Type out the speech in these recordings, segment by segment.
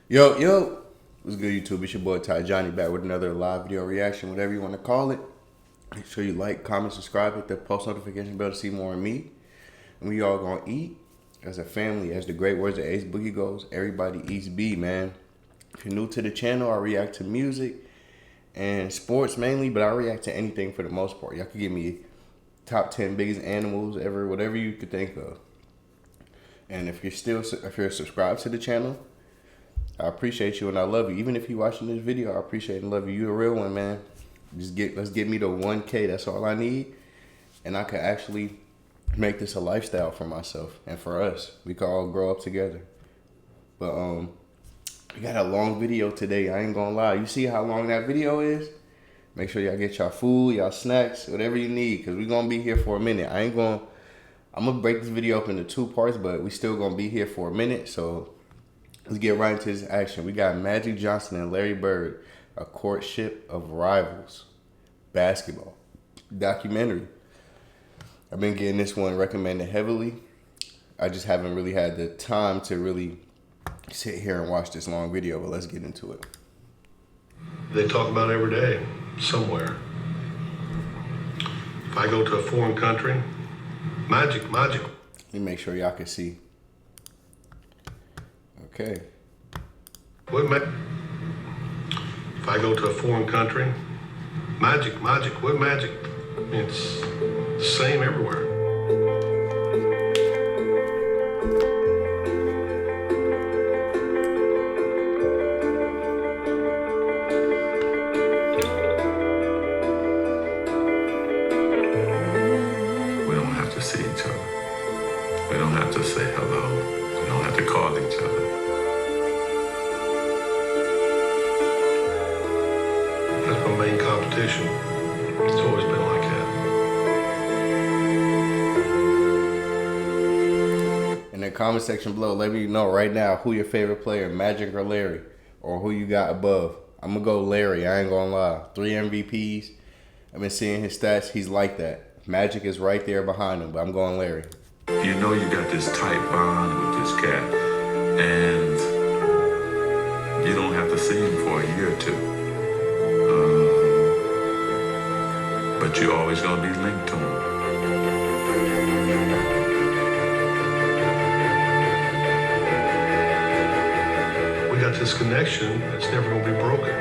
Yo, what's good, YouTube? It's your boy Ty Johnny back with another live video reaction, whatever you want to call it. Make sure you like, comment, subscribe, hit the post notification bell to see more of me. And we all gonna eat as a family, as the great words of Ace Boogie goes. Everybody eats B, man. If you're new to the channel, I react to music and sports mainly, but I react to anything for the most part. Y'all can give me top 10 biggest animals ever, whatever you could think of. And if you're subscribed to the channel, I appreciate you and I love you. Even if you're watching this video, I appreciate and love you. You're a real one, man. Let's get me to 1K. That's all I need. And I can actually make this a lifestyle for myself and for us. We can all grow up together. But we got a long video today. I ain't gonna lie. You see how long that video is? Make sure y'all get y'all food, y'all snacks, whatever you need, because we're gonna be here for a minute. I'm gonna break this video up into 2 parts, but we still gonna be here for a minute. So let's get right into this action. We got Magic Johnson and Larry Bird, a courtship of rivals, basketball documentary. I've been getting this one recommended heavily. I just haven't really had the time to really sit here and watch this long video, but let's get into it. They talk about every day, somewhere. If I go to a foreign country, magic. Let me make sure y'all can see. Okay. If I go to a foreign country, magic. What magic? It's the same everywhere. We don't have to see each other. We don't have to say hello. We don't have to call each other. That's my main competition. It's always been like that. In the comment section below, let me know right now who your favorite player, Magic or Larry, or who you got above. I'm gonna go Larry, I ain't gonna lie. 3 MVPs. I've been seeing his stats, he's like that. Magic is right there behind him, but I'm going Larry. You know you got this tight bond with this cat, and you don't have to see him for a year or two. But you're always gonna be linked to him. We got this connection that's never gonna be broken.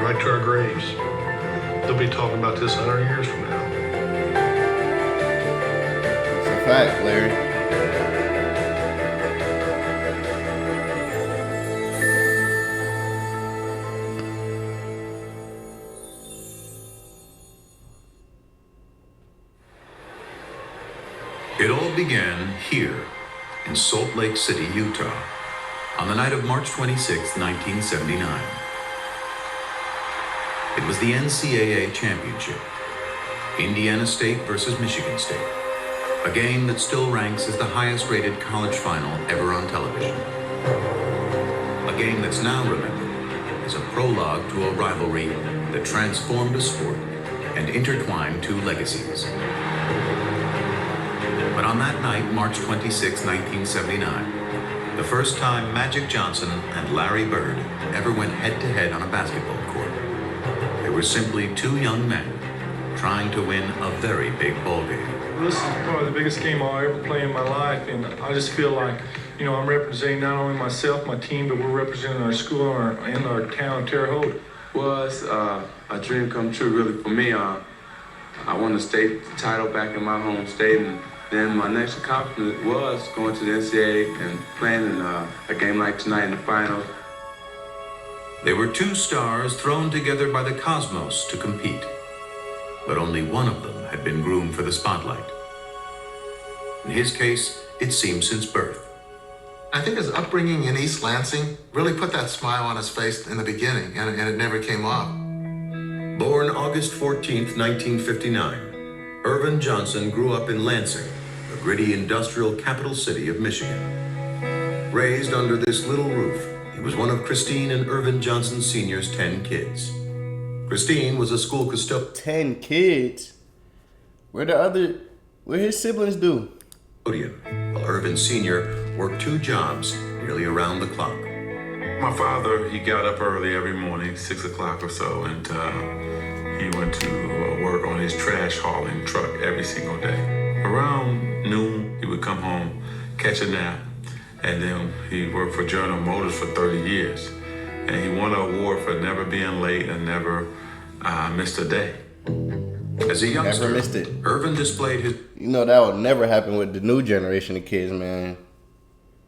Right to our graves. They'll be talking about this 100 years from now. It's a fact, Larry. It all began here in Salt Lake City, Utah, on the night of March 26, 1979. It was the NCAA Championship, Indiana State versus Michigan State, a game that still ranks as the highest-rated college final ever on television. A game that's now remembered as a prologue to a rivalry that transformed a sport and intertwined 2 legacies. But on that night, March 26, 1979, the first time Magic Johnson and Larry Bird ever went head-to-head on a basketball court, they were simply 2 young men trying to win a very big ball game. This is probably the biggest game I'll ever play in my life, and I just feel like, I'm representing not only myself, my team, but we're representing our school and our town, Terre Haute. Well, it's a dream come true, really, for me. I won the state title back in my home state, and then my next accomplishment was going to the NCAA and playing in a game like tonight in the finals. They were 2 stars thrown together by the cosmos to compete, but only one of them had been groomed for the spotlight. In his case, it seemed since birth. I think his upbringing in East Lansing really put that smile on his face in the beginning, and it never came off. Born August 14, 1959, Irvin Johnson grew up in Lansing, the gritty industrial capital city of Michigan. Raised under this little roof, he was one of Christine and Irvin Johnson Sr.'s 10 kids. Christine was a school custodian. 10 kids? Where his siblings do? While Irvin Sr. worked 2 jobs nearly around the clock. My father, he got up early every morning, 6 o'clock or so, and he went to work on his trash hauling truck every single day. Around noon, he would come home, catch a nap, and then he worked for General Motors for 30 years. And he won an award for never being late and never missed a day. As a youngster, Never missed it. Irvin displayed his... You know, that would never happen with the new generation of kids, man.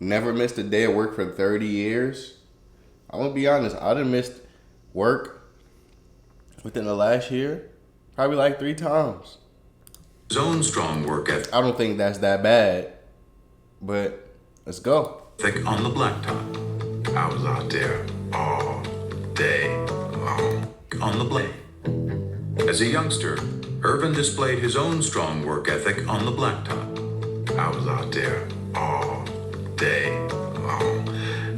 Never missed a day of work for 30 years. I'm going to be honest, I done missed work within the last year probably like 3 times. his own strong work ethic I don't think that's that bad, but let's go. on the blacktop. I was out there all day long. On the blade. As a youngster, Irvin displayed his own strong work ethic on the blacktop. I was out there all day long.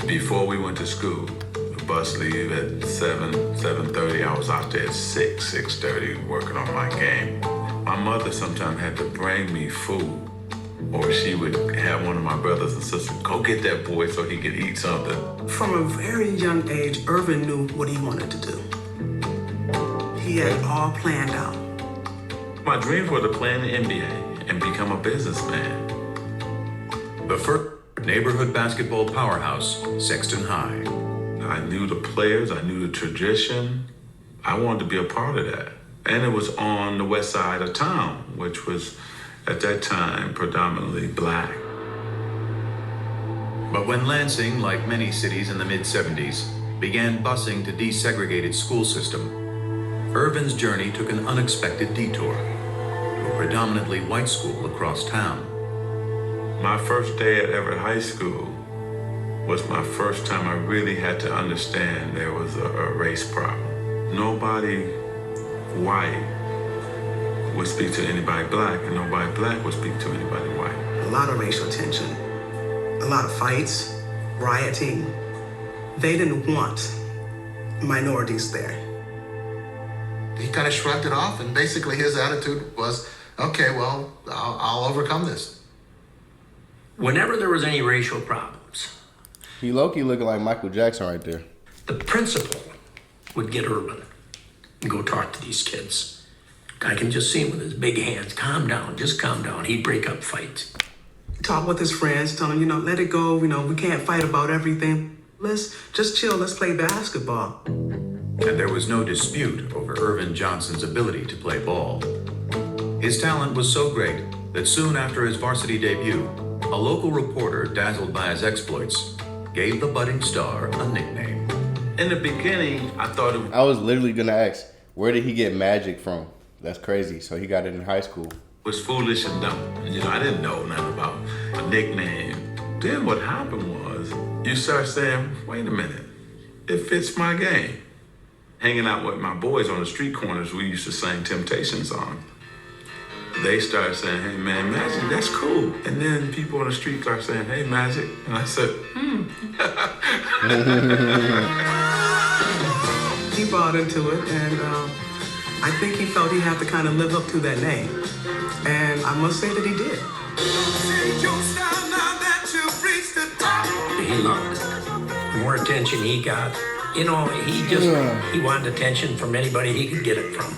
Before we went to school, the bus leave at 7:30. I was out there at 6:30 working on my game. My mother sometimes had to bring me food, or she would have one of my brothers and sisters go get that boy so he could eat something. From a very young age, Irvin knew what he wanted to do. He had it all planned out. My dreams were to play in the NBA and become a businessman. The first neighborhood basketball powerhouse, Sexton High. I knew the players, I knew the tradition. I wanted to be a part of that. And it was on the west side of town, which was at that time predominantly black. But when Lansing, like many cities in the mid-70s, began busing to desegregated school system, Irvin's journey took an unexpected detour to a predominantly white school across town. My first day at Everett High School was my first time I really had to understand there was a race problem. Nobody white would speak to anybody black, and nobody black would speak to anybody white. A lot of racial tension, a lot of fights, rioting. They didn't want minorities there. He kind of shrugged it off, and basically his attitude was, okay, well, I'll overcome this. Whenever there was any racial problems, He low-key looking like Michael Jackson right there. the principal would get Urban and go talk to these kids. I can just see him with his big hands. Calm down, just calm down. He'd break up fights. Talk with his friends, tell him, let it go. We can't fight about everything. Let's just chill. Let's play basketball. And there was no dispute over Irvin Johnson's ability to play ball. His talent was so great that soon after his varsity debut, a local reporter, dazzled by his exploits, gave the budding star a nickname. In the beginning, I thought it I was literally going to ask, where did he get magic from? That's crazy. So he got it in high school. was foolish and dumb. I didn't know nothing about a nickname. Then what happened was, you start saying, wait a minute, it fits my game. Hanging out with my boys on the street corners, we used to sing Temptation songs. They started saying, hey man, Magic, that's cool. And then people on the street started saying, hey Magic. And I said, He bought into it, and I think he felt he had to kind of live up to that name. And I must say that he did. He loved it. The more attention he got, he wanted attention from anybody he could get it from.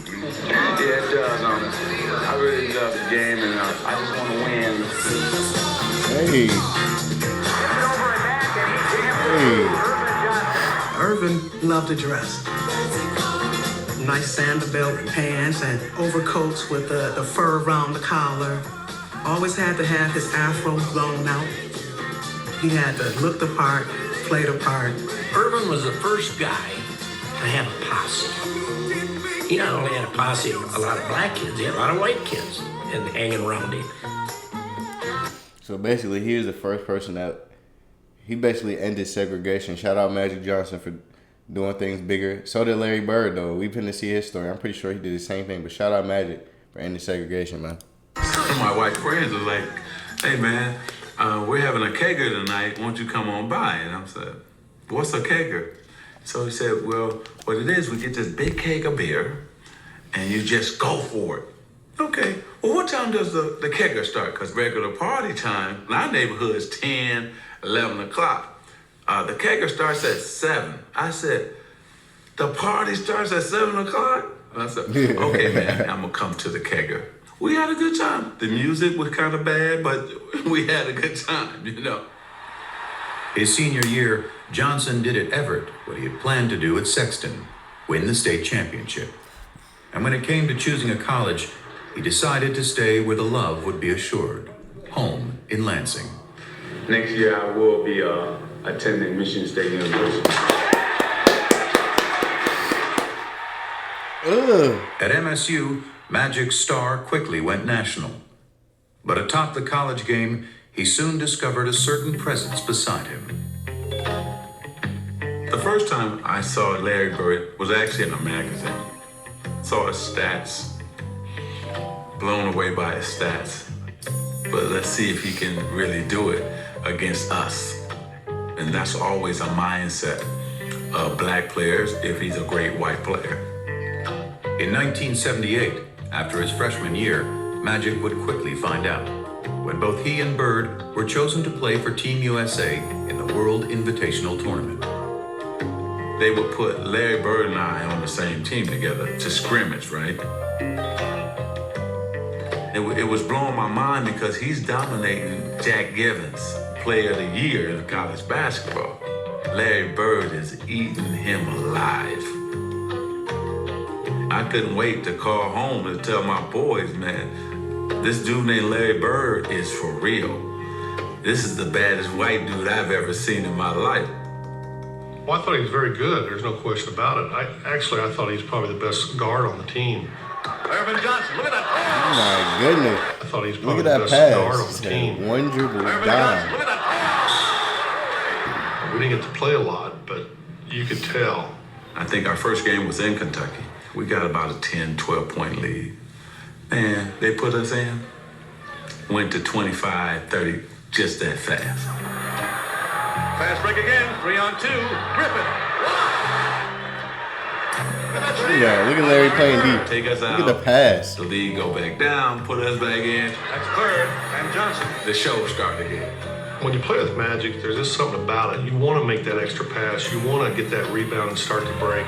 Yeah, it does. I really love the game, and I just want to win. Hey. Irvin loved to dress. Nice Sanderbelt pants and overcoats with the fur around the collar. Always had to have his afro blown out. He had to look the part, play the part. Irvin was the first guy to have a posse. He not only had a posse of a lot of black kids, he had a lot of white kids and hanging around him. So basically, he was the first person that he basically ended segregation. Shout out Magic Johnson for doing things bigger. So did Larry Bird, though. We've been to see his story. I'm pretty sure he did the same thing. But shout out Magic for ending segregation, man. my white friends were like, hey man, we're having a kegger tonight. Won't you come on by? And I said, what's a kegger? So he said, well, what it is, we get this big keg of beer and you just go for it. Okay, well, what time does the kegger start? Because regular party time in our neighborhood is 10, 11 o'clock. The kegger starts at 7. I said, the party starts at 7 o'clock? And I said, okay, man, I'm going to come to the kegger. We had a good time. The music was kind of bad, but we had a good time, you know. His senior year, Johnson did at Everett what he had planned to do at Sexton, win the state championship. And when it came to choosing a college, he decided to stay where the love would be assured, home in Lansing. Next year I will be attending Michigan State University. At MSU, Magic's star quickly went national. But atop the college game, he soon discovered a certain presence beside him. The first time I saw Larry Bird was actually in a magazine. Saw his stats, blown away by his stats. But let's see if he can really do it against us. And that's always a mindset of black players if he's a great white player. In 1978, after his freshman year, Magic would quickly find out, when both he and Bird were chosen to play for Team USA in the World Invitational Tournament. They would put Larry Bird and I on the same team together to scrimmage, right? It was blowing my mind because he's dominating Jack Givens, Player of the Year in college basketball. Larry Bird is eating him alive. I couldn't wait to call home and tell my boys, man, this dude named Larry Bird is for real. This is the baddest white dude I've ever seen in my life. Well, I thought he was very good. There's no question about it. I thought he was probably the best guard on the team. Irvin Johnson, look at that. Oh my goodness. I thought he was Look probably at the that best guard on pass. the team. One dribble, Irvin down. Johnson, look at that. We didn't get to play a lot, but you could tell. I think our first game was in Kentucky. We got about a 10, 12-point lead. Man, they put us in. Went to 25, 30, just that fast. Fast break again, 3-on-2. Griffin. Yeah, look at Larry playing deep. Take us out. Look at the pass. The lead go back down, put us back in. That's Bird and Johnson. The show started again. When you play with Magic, there's just something about it. You want to make that extra pass. You want to get that rebound and start to break.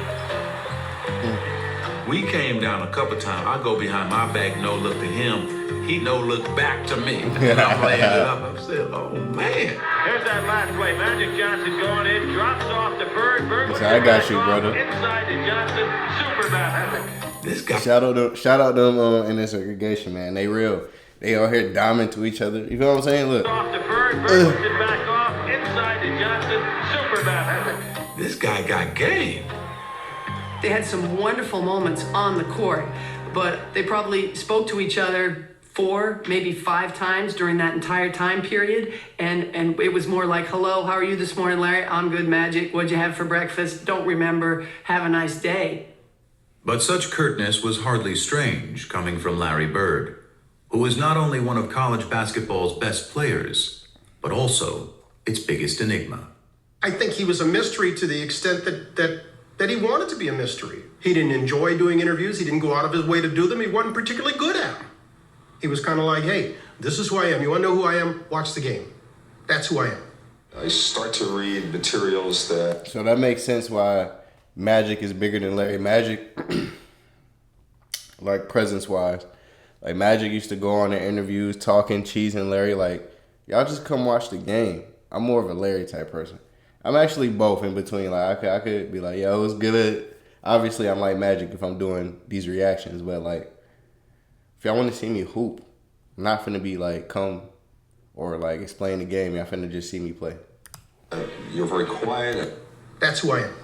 We came down a couple times. I go behind my back, no look to him. He no look back to me. And I'm laying it up. I'm saying, oh man. Here's that last play. Magic Johnson going in, drops off to Bird. Bird Listen, I got you, brother. Inside to Johnson. Super bad. This guy. Shout out them in this segregation, man. They real. They out here diamond to each other. You feel what I'm saying? Look. Off to Bird. Bird puts it back off. Inside to Johnson. Super bad. This guy got game. They had some wonderful moments on the court, but they probably spoke to each other 4, maybe 5 times during that entire time period. And it was more like, hello, how are you this morning, Larry? I'm good, Magic. What'd you have for breakfast? Don't remember. Have a nice day. But such curtness was hardly strange coming from Larry Bird, who was not only one of college basketball's best players, but also its biggest enigma. I think he was a mystery to the extent that he wanted to be a mystery. He didn't enjoy doing interviews. He didn't go out of his way to do them. He wasn't particularly good at them. He was kind of like, hey, this is who I am. You want to know who I am? Watch the game. That's who I am. I start to read materials that... So that makes sense why Magic is bigger than Larry. Magic, like presence-wise, like Magic used to go on their interviews talking, cheesing Larry, like, y'all just come watch the game. I'm more of a Larry type person. I'm actually both in between. Like I could be like, yo, it's good. Obviously, I'm like Magic if I'm doing these reactions, but like, if y'all want to see me hoop, I'm not finna be like come or like explain the game. Y'all finna just see me play. You're very quiet. That's who I am.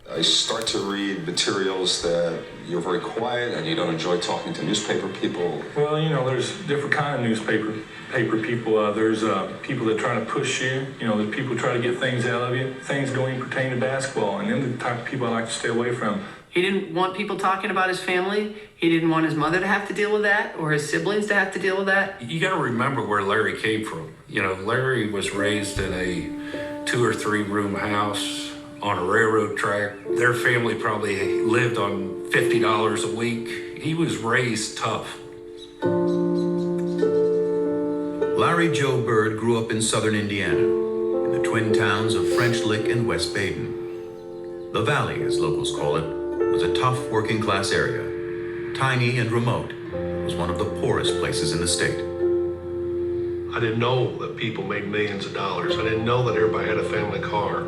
I start to read materials that you're very quiet and you don't enjoy talking to newspaper people. Well, you know, there's different kind of newspaper people. There's people that try to push you. You know, there's people who try to get things out of you. Things don't even pertain to basketball, and them the type of people I like to stay away from. He didn't want people talking about his family. He didn't want his mother to have to deal with that or his siblings to have to deal with that. You got to remember where Larry came from. You know, Larry was raised in a 2 or 3 room house on a railroad track. Their family probably lived on $50 a week. He was raised tough. Larry Joe Bird grew up in southern Indiana in the twin towns of French Lick and West Baden. The Valley, as locals call it, was a tough working class area. Tiny and remote, it was one of the poorest places in the state. I didn't know that people made millions of dollars. I didn't know that everybody had a family car.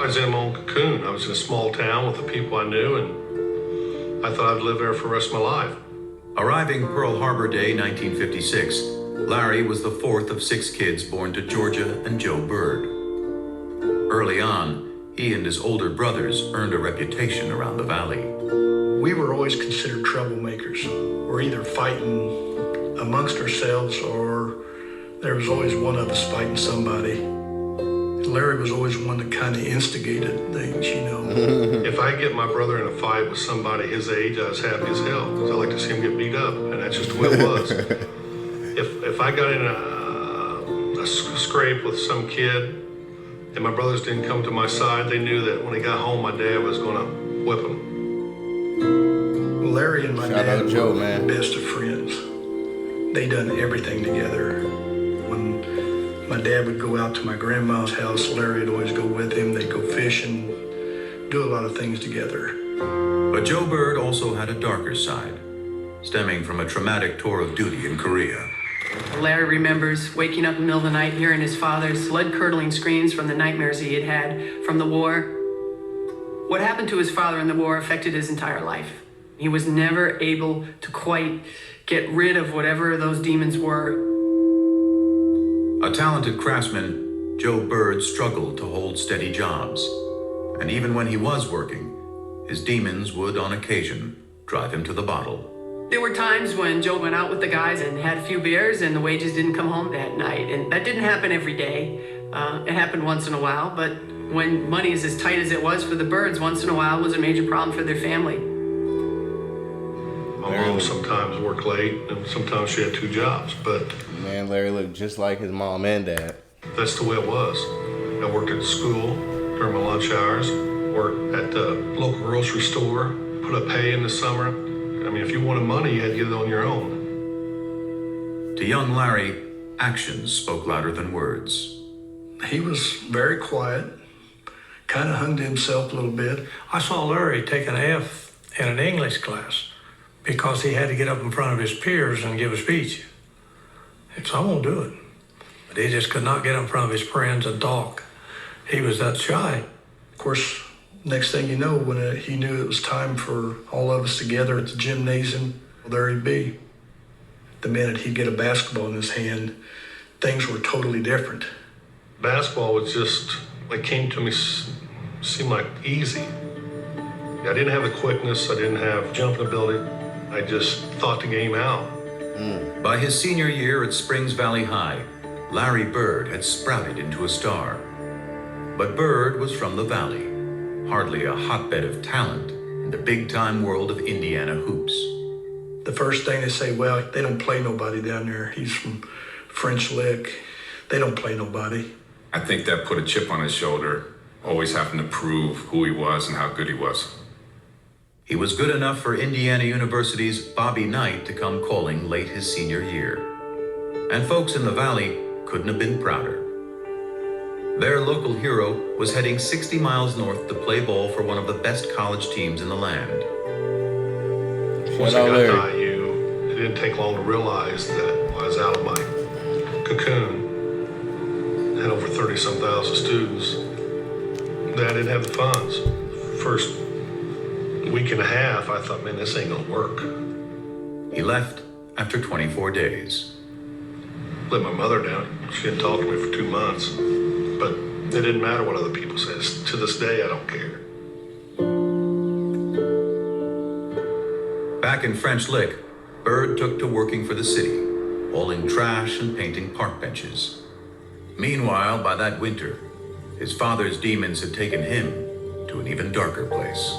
I was in my own cocoon. I was in a small town with the people I knew, and I thought I'd live there for the rest of my life. Arriving Pearl Harbor Day 1956, Larry was the fourth of 6 kids born to Georgia and Joe Bird. Early on, he and his older brothers earned a reputation around the Valley. We were always considered troublemakers. We're either fighting amongst ourselves or there was always one of us fighting somebody. Larry was always one that kind of instigated things, you know. If I get my brother in a fight with somebody his age, I was happy as hell because I like to see him get beat up, and that's just the way it was. If I got in a scrape with some kid and my brothers didn't come to my side, they knew that when he got home, my dad was going to whip him. Larry and my dad Joe, were man. best of friends. They done everything together. When my dad would go out to my grandma's house, Larry would always go with him. They'd go fishing, do a lot of things together. But Joe Bird also had a darker side, stemming from a traumatic tour of duty in Korea. Larry remembers waking up in the middle of the night hearing his father's blood-curdling screams from the nightmares he had had from the war. What happened to his father in the war affected his entire life. He was never able to quite get rid of whatever those demons were. A talented craftsman, Joe Bird struggled to hold steady jobs. And even when he was working, his demons would, on occasion, drive him to the bottle. There were times when Joe went out with the guys and had a few beers and the wages didn't come home that night. And that didn't happen every day. It happened once in a while, but when money is as tight as it was for the Birds, once in a while was a major problem for their family. My mom sometimes worked late and sometimes she had 2 jobs, but... Man, Larry looked just like his mom and dad. That's the way it was. I worked at school during my lunch hours, worked at the local grocery store, put up hay in the summer. I mean, if you wanted money, you had to get it on your own. To young Larry, actions spoke louder than words. He was very quiet, kind of hung to himself a little bit. I saw Larry take an F in an English class because he had to get up in front of his peers and give a speech. So I won't do it. But he just could not get in front of his friends and talk. He was that shy. Of course, next thing you know, when he knew it was time for all of us together at the gymnasium, well, there he'd be. The minute he'd get a basketball in his hand, things were totally different. Basketball was just, it came to me, seemed like easy. I didn't have the quickness, I didn't have jumping ability. I just thought the game out. By his senior year at Springs Valley High, Larry Bird had sprouted into a star. But Bird was from the Valley, hardly a hotbed of talent in the big-time world of Indiana hoops. The first thing they say, well, they don't play nobody down there. He's from French Lick. They don't play nobody. I think that put a chip on his shoulder, always having to prove who he was and how good he was. He was good enough for Indiana University's Bobby Knight to come calling late his senior year. And folks in the Valley couldn't have been prouder. Their local hero was heading 60 miles north to play ball for one of the best college teams in the land. Once I got to IU, it didn't take long to realize that I was out of my cocoon. Had over 30-some thousand students. That I didn't have the funds. First week and a half, I thought, man, this ain't gonna work. He left after 24 days. Let my mother down. She didn't talk to me for 2 months. But it didn't matter what other people said. To this day, I don't care. Back in French Lick, Bird took to working for the city, hauling trash and painting park benches. Meanwhile, by that winter, his father's demons had taken him to an even darker place.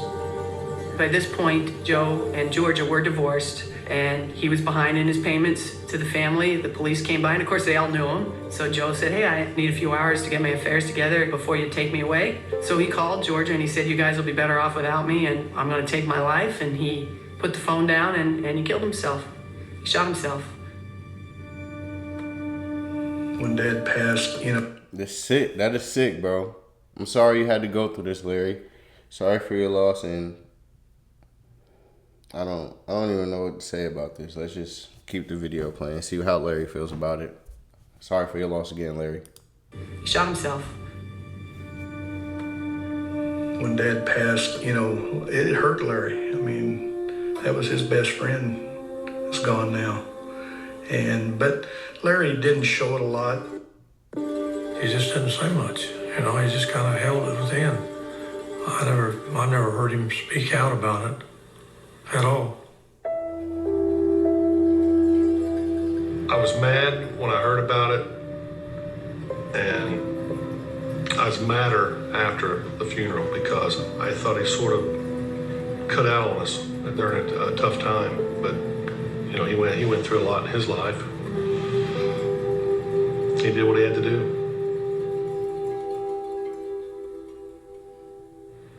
By this point, Joe and Georgia were divorced, and he was behind in his payments to the family. The police came by, and of course they all knew him. So Joe said, hey, I need a few hours to get my affairs together before you take me away. So he called Georgia and he said, you guys will be better off without me, and I'm gonna take my life. And he put the phone down and he killed himself. He shot himself. When Dad passed, That's sick. That is sick, bro. I'm sorry you had to go through this, Larry. Sorry for your loss, and I don't even know what to say about this. Let's just keep the video playing, see how Larry feels about it. Sorry for your loss again, Larry. He shot himself. When Dad passed, you know, it hurt Larry. I mean, that was his best friend. It's gone now. But Larry didn't show it a lot. He just didn't say much. You know, he just kind of held it within. I never heard him speak out about it at all. I was mad when I heard about it, and I was madder after the funeral because I thought he sort of cut out on us during a tough time. But you know, he went through a lot in his life. He did what he had to do.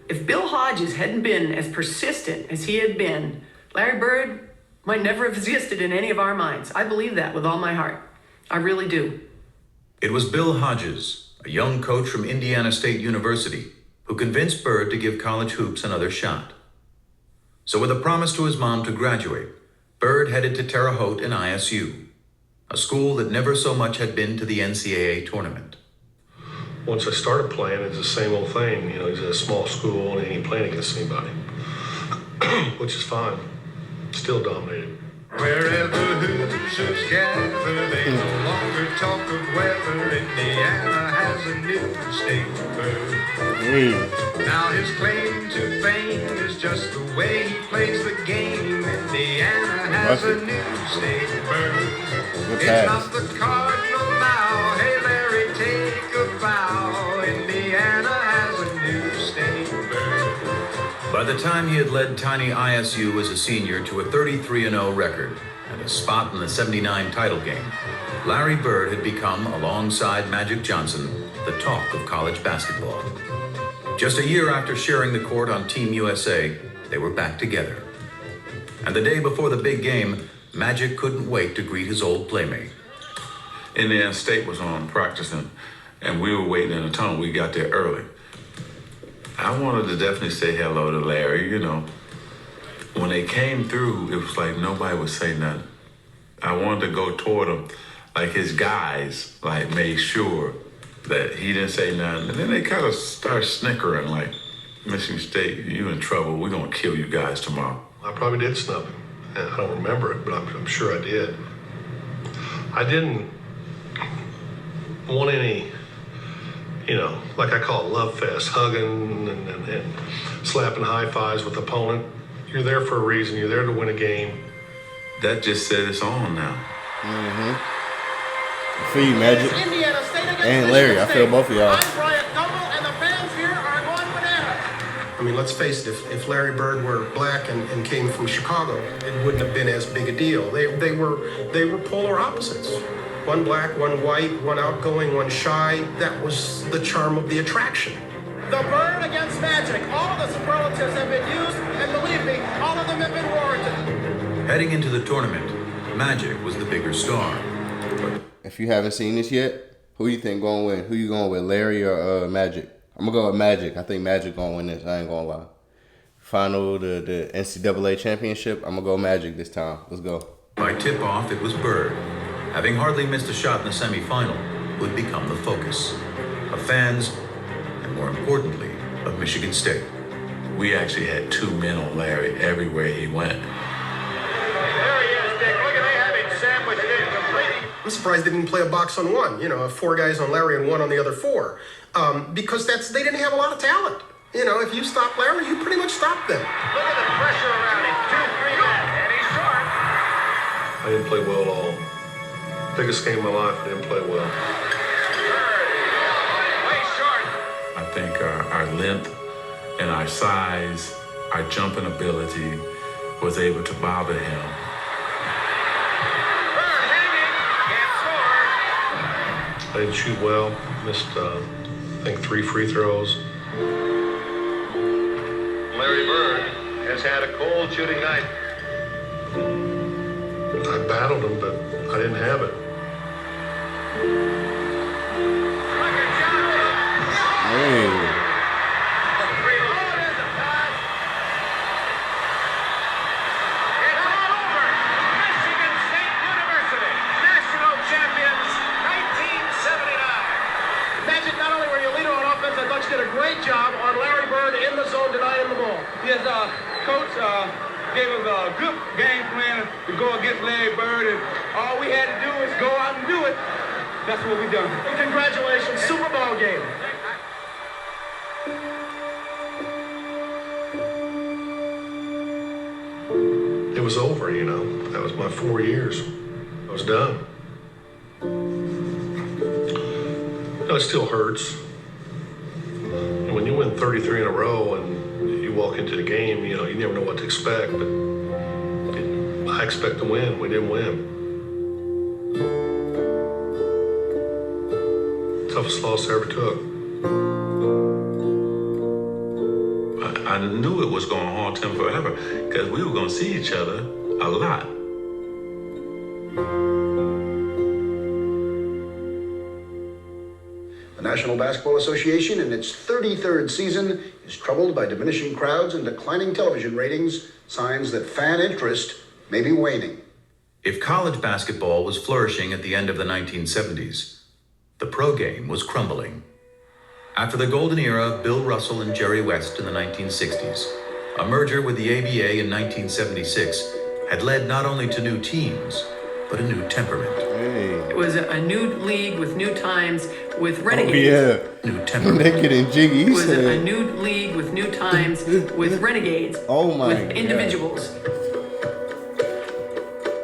If Bill Hodges hadn't been as persistent as he had been, Larry Bird might never have existed in any of our minds. I believe that with all my heart. I really do. It was Bill Hodges, a young coach from Indiana State University, who convinced Bird to give college hoops another shot. So with a promise to his mom to graduate, Bird headed to Terre Haute in ISU, a school that never so much had been to the NCAA tournament. Once I started playing, it's the same old thing. You know, he's at a small school and he ain't playing against anybody, which is fine. Still dominated. Wherever Hoosiers gather, they no longer talk of weather. Indiana has a new state bird. Now his claim to fame is just the way he plays the game. Indiana has a new state bird. It's not the Cardinal now. Hey Larry, take a bow. Indiana has a new state bird. By the time he had led tiny ISU as a senior to a 33-0 record and a spot in the '79 title game, Larry Bird had become, alongside Magic Johnson, the talk of college basketball. Just a year after sharing the court on Team USA, they were back together. And the day before the big game, Magic couldn't wait to greet his old playmate. Indiana State was on practicing, and we were waiting in the tunnel. We got there early. I wanted to definitely say hello to Larry, you know. When they came through, it was like nobody would say nothing. I wanted to go toward him, like his guys, like made sure that he didn't say nothing. And then they kind of started snickering, like, Michigan State, you in trouble. We're going to kill you guys tomorrow. I probably did snub him. I don't remember it, but I'm sure I did. I didn't want any, you know, like I call it love fest, hugging and slapping high fives with the opponent. You're there for a reason. You're there to win a game. That just said it's on now. I feel you, Magic. And Larry, I feel both of y'all. I mean, let's face it, if Larry Bird were black and came from Chicago, it wouldn't have been as big a deal. They were polar opposites. One black, one white, one outgoing, one shy. That was the charm of the attraction. The Bird against Magic. All of the superlatives have been used, and believe me, all of them have been warranted. Heading into the tournament, Magic was the bigger star. If you haven't seen this yet, who you think gonna win? Who you going with, Larry or Magic? I'm gonna go with Magic. I think Magic gonna win this. I ain't gonna lie. Final, the NCAA Championship. I'm gonna go Magic this time. Let's go. By tip-off, it was Bird, having hardly missed a shot in the semifinal, would become the focus of fans, and more importantly, of Michigan State. We actually had two men on Larry everywhere he went. There he is, Dick. Look at they have him sandwiched in completely. I'm surprised they didn't play a box on one. You know, 4 guys on Larry and one on the other 4. Because they didn't have a lot of talent. You know, if you stop Larry, you pretty much stop them. Look at the pressure around him. 2-3 men, and he's short. I didn't play well at all. Biggest game of my life, I didn't play well. Way short. I think our length and our size, our jumping ability was able to bother him. Bird hanging. Can't score. I didn't shoot well. Missed, I think, 3 free throws. Larry Bird has had a cold shooting night. I battled him, but I didn't have it. Record Did a great job on Larry Bird in the zone denying him the ball. Yes, Coach gave us a good game plan to go against Larry Bird, and all we had to do is go out and do it. That's what we done. And congratulations, Super Bowl game. It was over, you know. That was my 4 years. I was done. No, it still hurts. And when you win 33 in a row and you walk into the game, you know, you never know what to expect, but I expect to win. We didn't win. Toughest loss I ever took. I knew it was going to haunt him forever because we were going to see each other a lot. The National Basketball Association, in its 33rd season, is troubled by diminishing crowds and declining television ratings, signs that fan interest may be waning. If college basketball was flourishing at the end of the 1970s, the pro game was crumbling. After the golden era of Bill Russell and Jerry West in the 1960s, a merger with the ABA in 1976 had led not only to new teams, but a new temperament. It was a new league with new times, with renegades. Oh, yeah. New temperament. Naked and Jiggy. It was a new league with new times, with renegades. Oh my with individuals.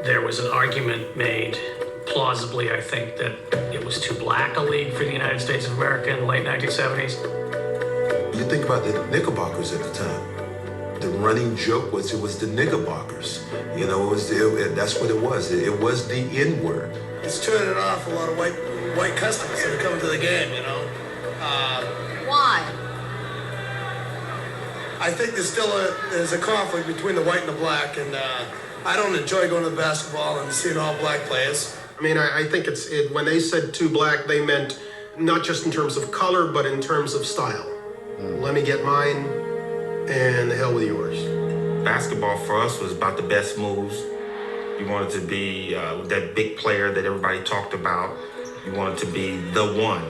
There was an argument made, plausibly, I think, that it was too black a league for the United States of America in the late 1970s. You think about the Knickerbockers at the time. The running joke was it was the Knickerbockers. You know, that's what it was. It was the N-word. It's turning off a lot of white customers that are coming to the game, you know. Why? I think there's a conflict between the white and the black, and I don't enjoy going to the basketball and seeing all black players. I mean, I think when they said too black, they meant not just in terms of color, but in terms of style. Let me get mine, and the hell with yours. Basketball for us was about the best moves. You wanted to be that big player that everybody talked about. You wanted to be the one.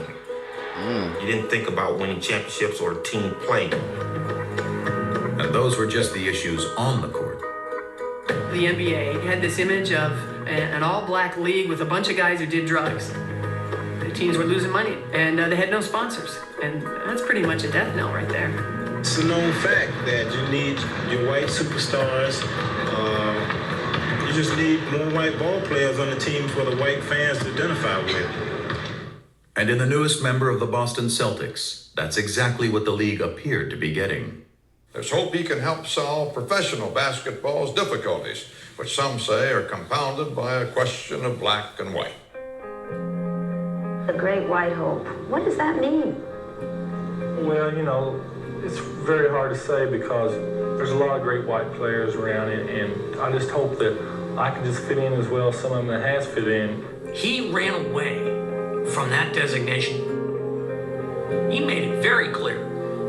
You didn't think about winning championships or team play. And those were just the issues on the court. The NBA had this image of an all-black league with a bunch of guys who did drugs. The teams were losing money, and they had no sponsors. And that's pretty much a death knell right there. It's a known fact that you need your white superstars. You just need more white ball players on the team for the white fans to identify with. And in the newest member of the Boston Celtics, that's exactly what the league appeared to be getting. There's hope he can help solve professional basketball's difficulties, which some say are compounded by a question of black and white. The Great White Hope. What does that mean? Well, you know, it's very hard to say because there's a lot of great white players around it, and I just hope that I can just fit in as well as some of them that has fit in. He ran away from that designation. He made it very clear,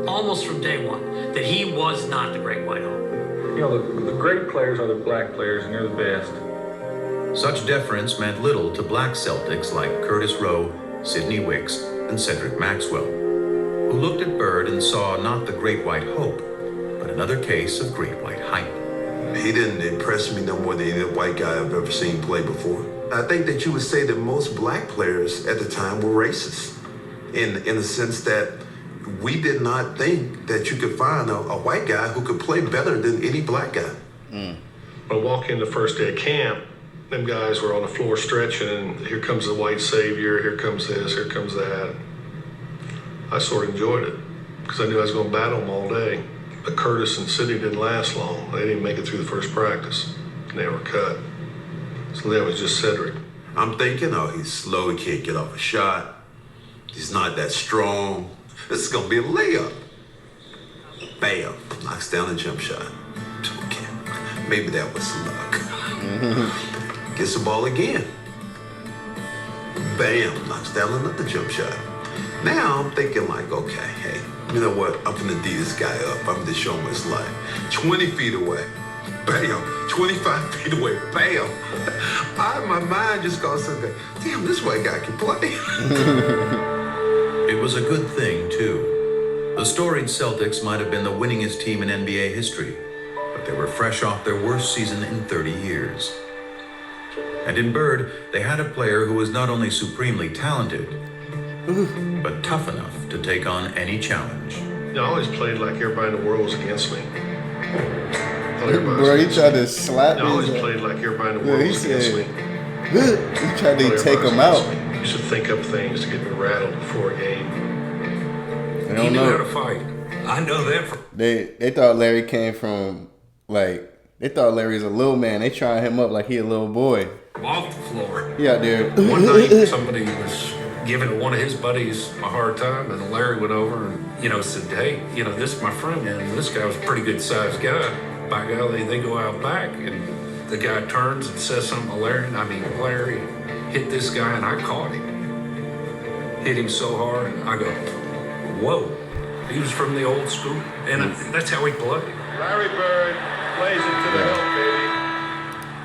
almost from day one, that he was not the Great White Hope. You know, the great players are the black players, and they're the best. Such deference meant little to black Celtics like Curtis Rowe, Sidney Wicks, and Cedric Maxwell, who looked at Bird and saw not the Great White Hope, but another case of Great White hype. He didn't impress me no more than any white guy I've ever seen play before. I think that you would say that most black players at the time were racist, in the sense that we did not think that you could find a white guy who could play better than any black guy. When I walk in the first day of camp, them guys were on the floor stretching, and here comes the white savior, here comes this, here comes that. I sort of enjoyed it because I knew I was going to battle them all day. But Curtis and Sidney didn't last long. They didn't make it through the first practice. And they were cut. So that was just Cedric. I'm thinking, oh, he's slow, he can't get off a shot. He's not that strong. This is going to be a layup. Bam, knocks down a jump shot. Okay, maybe that was luck. Gets the ball again. Bam, knocks down another jump shot. Now I'm thinking like, okay, hey, you know what? I'm gonna D this guy up. I'm gonna show him his life. 20 feet away, bam. 25 feet away, bam. My mind just goes something. Damn, this white guy can play. It was a good thing, too. The storied Celtics might have been the winningest team in NBA history, but they were fresh off their worst season in 30 years. And in Bird, they had a player who was not only supremely talented, but tough enough to take on any challenge. I always played like everybody in the world was against me. Bro, he tried to slap me. I always played like everybody in the world was against me. He tried to take him out. I used to think up things to get me rattled before a game. He knew how to fight. I know that. They thought Larry came from, like, they thought Larry was a little man. They trying him up like he a little boy. Off the floor. He out there. One night, somebody was giving one of his buddies a hard time, and Larry went over and, said, hey, this is my friend, and this guy was a pretty good sized guy. By golly, they go out back, and the guy turns and says something to Larry, and Larry hit this guy, and I caught him. Hit him so hard, I go, whoa. He was from the old school, and that's how he played. Larry Bird plays it to the hill,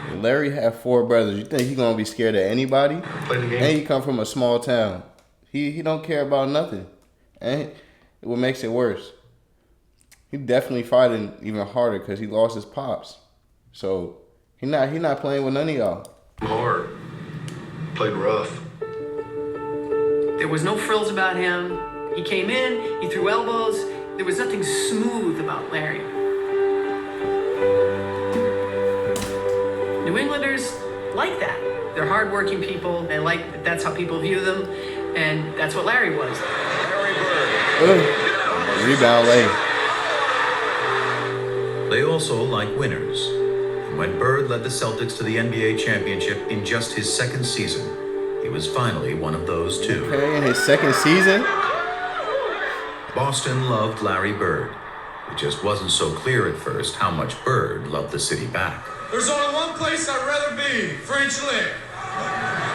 baby. Larry had 4 brothers. You think he gonna be scared of anybody? Play the game. And he come from a small town. He don't care about nothing. And what makes it worse, he definitely fighting even harder because he lost his pops. So he not playing with none of y'all. Hard. Played rough. There was no frills about him. He came in, he threw elbows. There was nothing smooth about Larry. New Englanders like that. They're hardworking people. They like that's how people view them, and that's what Larry was. Larry Bird. Rebound late. They also like winners. And when Bird led the Celtics to the NBA Championship in just his second season, he was finally one of those too. Okay, in his second season? Boston loved Larry Bird. It just wasn't so clear at first how much Bird loved the city back. There's only one place I'd rather be, French Lick.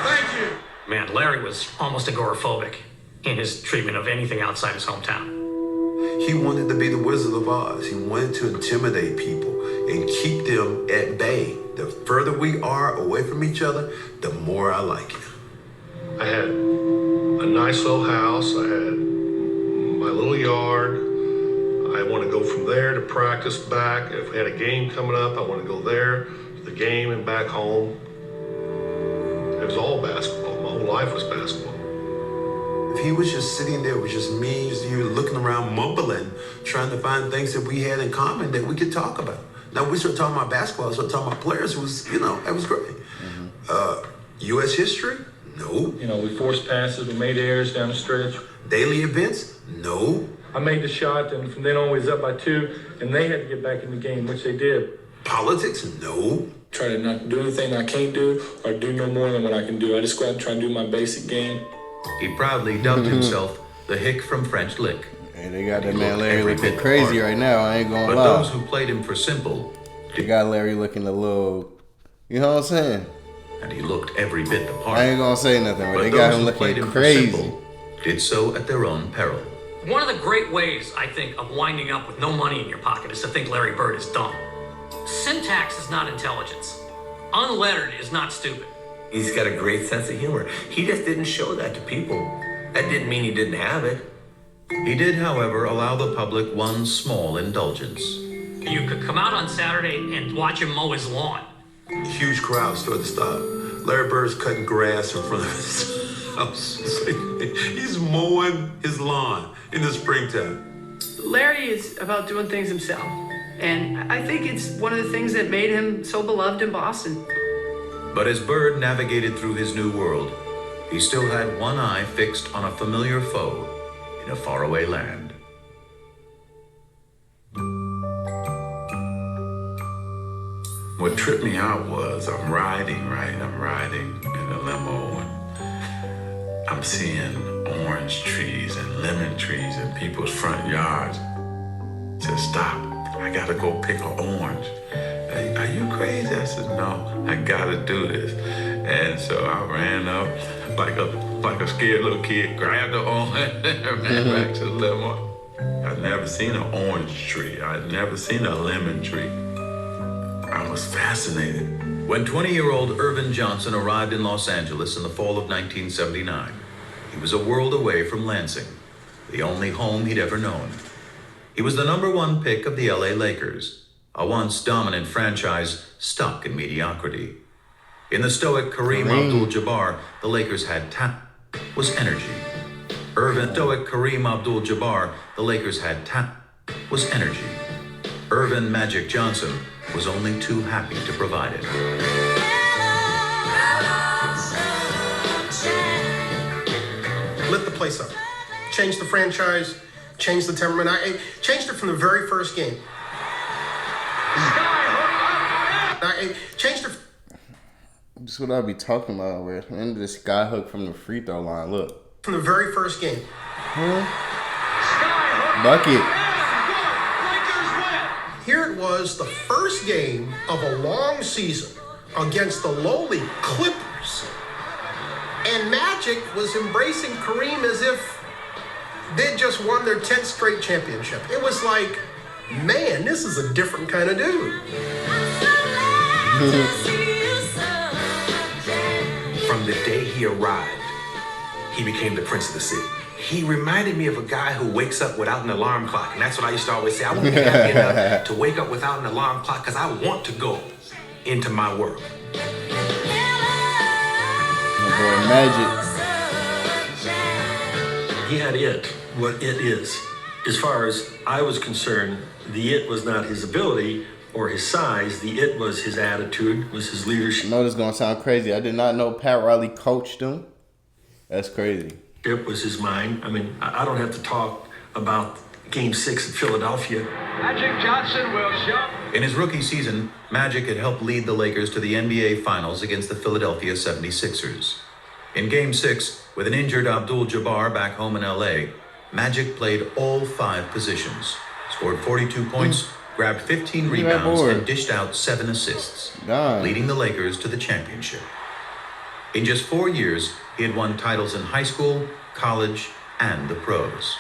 Thank you. Man, Larry was almost agoraphobic in his treatment of anything outside his hometown. He wanted to be the Wizard of Oz. He wanted to intimidate people and keep them at bay. The further we are away from each other, the more I like it. I had a nice little house. I had my little yard. I want to go from there to practice back. If we had a game coming up, I want to go there to the game and back home. It was all basketball. My whole life was basketball. If he was just sitting there with just me, just you looking around, mumbling, trying to find things that we had in common that we could talk about. Now we started talking about basketball, started talking about players. It was, it was great. U.S. history? No. We forced passes, we made errors down the stretch. Daily events? No. I made the shot, and from then on, we was up by 2, and they had to get back in the game, which they did. Politics? No. Try to not do anything I can't do, or do no more than what I can do. I just go out and try and do my basic game. He proudly dubbed himself the Hick from French Lick. Hey, they got that man Larry looking crazy right now. I ain't gonna lie. But those who played him for simple, they got Larry looking a little, you know what I'm saying? And he looked every bit the part. I ain't gonna say nothing, but they got him looking crazy. Simple, did so at their own peril. One of the great ways, I think, of winding up with no money in your pocket is to think Larry Bird is dumb. Syntax is not intelligence. Unlettered is not stupid. He's got a great sense of humor. He just didn't show that to people. That didn't mean he didn't have it. He did, however, allow the public one small indulgence. You could come out on Saturday and watch him mow his lawn. Huge crowd started to stop. Larry Bird's cutting grass in front of his house. He's mowing his lawn in the springtime. Larry is about doing things himself. And I think it's one of the things that made him so beloved in Boston. But as Bird navigated through his new world, he still had one eye fixed on a familiar foe in a faraway land. What tripped me out was I'm riding in a limo, and I'm seeing orange trees and lemon trees in people's front yards. I said, stop, I gotta go pick an orange. Are you crazy? I said, no, I gotta do this. And so I ran up like a like a scared little kid, grabbed the arm and ran back to the living room. I'd never seen an orange tree. I'd never seen a lemon tree. I was fascinated. When 20-year-old Irvin Johnson arrived in Los Angeles in the fall of 1979, he was a world away from Lansing, the only home he'd ever known. He was the #1 pick of the LA Lakers, a once dominant franchise stuck in mediocrity. In the stoic Kareem Abdul-Jabbar, the Lakers had talent was energy. Stoic Kareem Abdul-Jabbar, the Lakers had talent was energy. Irvin Magic Johnson was only too happy to provide it. Lit the place up. Changed the franchise, changed the temperament. I changed it from the very first game. I changed it. This is what I'll be talking about. Where and this guy hook from the free throw line. Look. From the very first game. Bucket. Here it was, the first game of a long season against the lowly Clippers. And Magic was embracing Kareem as if they'd just won their 10th straight championship. It was like, man, this is a different kind of dude. From the day he arrived, he became the prince of the city. He reminded me of a guy who wakes up without an alarm clock. And that's what I used to always say. I want to be happy enough to wake up without an alarm clock because I want to go into my world. My boy Magic. He had it, what it is. As far as I was concerned, the it was not his ability or his size. The it was his attitude, was his leadership. I know this is going to sound crazy. I did not know Pat Riley coached him. That's crazy. It was his mind. I mean, I don't have to talk about Game 6 in Philadelphia. Magic Johnson will show. In his rookie season, Magic had helped lead the Lakers to the NBA Finals against the Philadelphia 76ers. In Game 6, with an injured Abdul-Jabbar back home in LA, Magic played all 5 positions, scored 42 points, grabbed 15 rebounds, and dished out 7 assists, leading the Lakers to the championship. In just 4 years, he had won titles in high school, college, and the pros.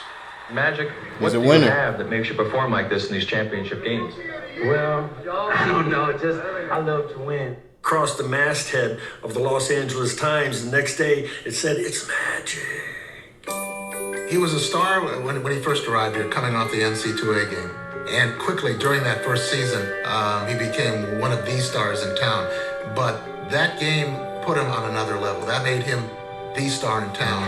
Magic, what do you have that makes you perform like this in these championship games? Well, I don't know. Just I love to win. Across the masthead of the Los Angeles Times, the next day it said, "It's Magic." He was a star when he first arrived here, coming off the NCAA game. And quickly, during that first season, he became one of the stars in town. But that game put him on another level. That made him the star in town.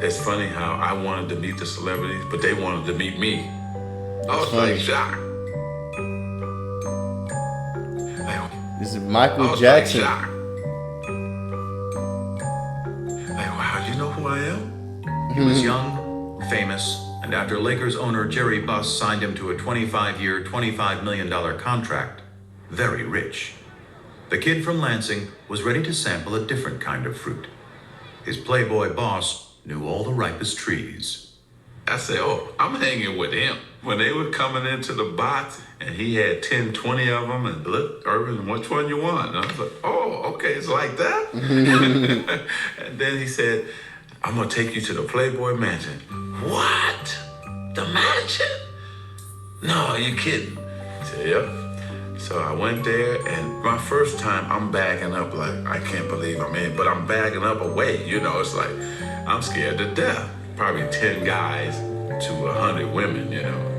It's funny how I wanted to meet the celebrities, but they wanted to meet me. I was like shocked. This is Michael Jackson. Like, wow, you know who I am? He was young, famous, and after Lakers owner Jerry Buss signed him to a 25-year, $25 million contract, very rich. The kid from Lansing was ready to sample a different kind of fruit. His playboy boss knew all the ripest trees. I said, oh, I'm hanging with him. When they were coming into the box and he had 10, 20 of them and look, Irvin, which one you want? And I was like, oh, okay, it's like that? And then he said, I'm gonna take you to the Playboy Mansion. What? The mansion? No, you kidding? I said, yep. So I went there, and my first time, I'm bagging up like, I can't believe I'm in, but I'm bagging up away. You know, it's like, I'm scared to death. Probably 10 guys to 100 women, you know.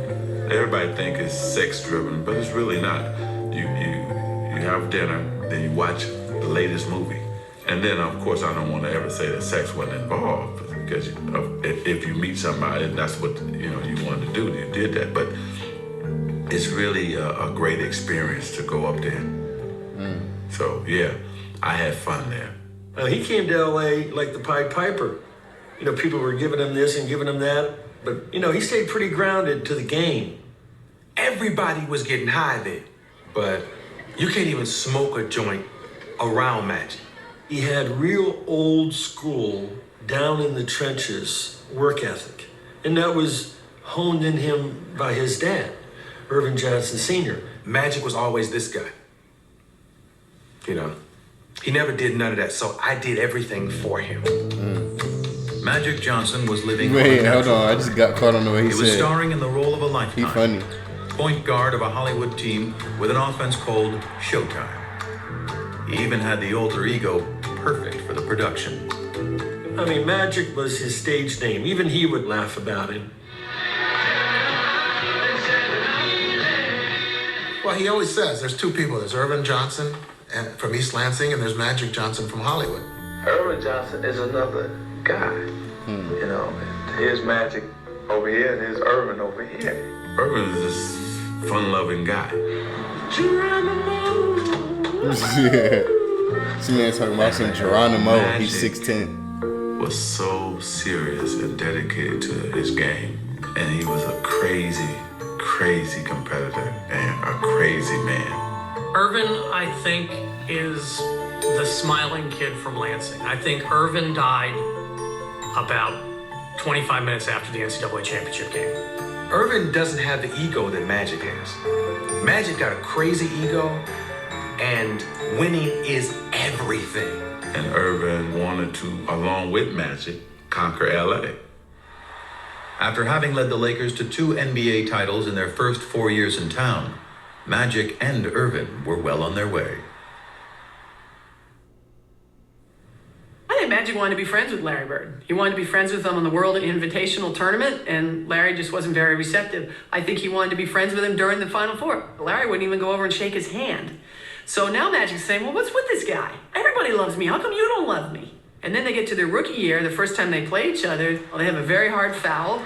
Everybody think it's sex-driven, but it's really not. You have dinner, then you watch the latest movie. And then, of course, I don't want to ever say that sex wasn't involved, because if you meet somebody and that's what you wanted to do, you did that. But it's really a great experience to go up there. So yeah, I had fun there. He came to LA like the Pied Piper. You know, people were giving him this and giving him that, but he stayed pretty grounded to the game. Everybody was getting high then, but you can't even smoke a joint around Magic. He had real old school, down in the trenches work ethic. And that was honed in him by his dad, Irvin Johnson Sr. Magic was always this guy. You know, He never did none of that, so I did everything for him. Magic Johnson was living. Wait, hold on. I just got caught on the way he said. He was starring in the role of a lifetime. He funny. Point guard of a Hollywood team with an offense called Showtime. He even had the alter ego perfect for the production. I mean, Magic was his stage name. Even he would laugh about him. Well, he always says there's two people. There's Irvin Johnson from East Lansing, and there's Magic Johnson from Hollywood. Irvin Johnson is another guy. You know, here's Magic over here and here's Irvin over here. Irvin is this fun-loving guy. This man's talking about some Geronimo. He's 6'10". Was so serious and dedicated to his game, and he was a crazy competitor and a crazy man. Irvin, I think, is the smiling kid from Lansing. I think Irvin died about 25 minutes after the NCAA Championship game. Irvin doesn't have the ego that Magic has. Magic got a crazy ego, and winning is everything. And Irvin wanted to, along with Magic, conquer LA. After having led the Lakers to 2 NBA titles in their first 4 years in town, Magic and Irvin were well on their way. I think Magic wanted to be friends with Larry Bird. He wanted to be friends with him on the World Invitational Tournament, and Larry just wasn't very receptive. I think he wanted to be friends with him during the Final Four. Larry wouldn't even go over and shake his hand. So now Magic's saying, well, what's with this guy? Everybody loves me. How come you don't love me? And then they get to their rookie year, the first time they play each other, well, they have a very hard foul.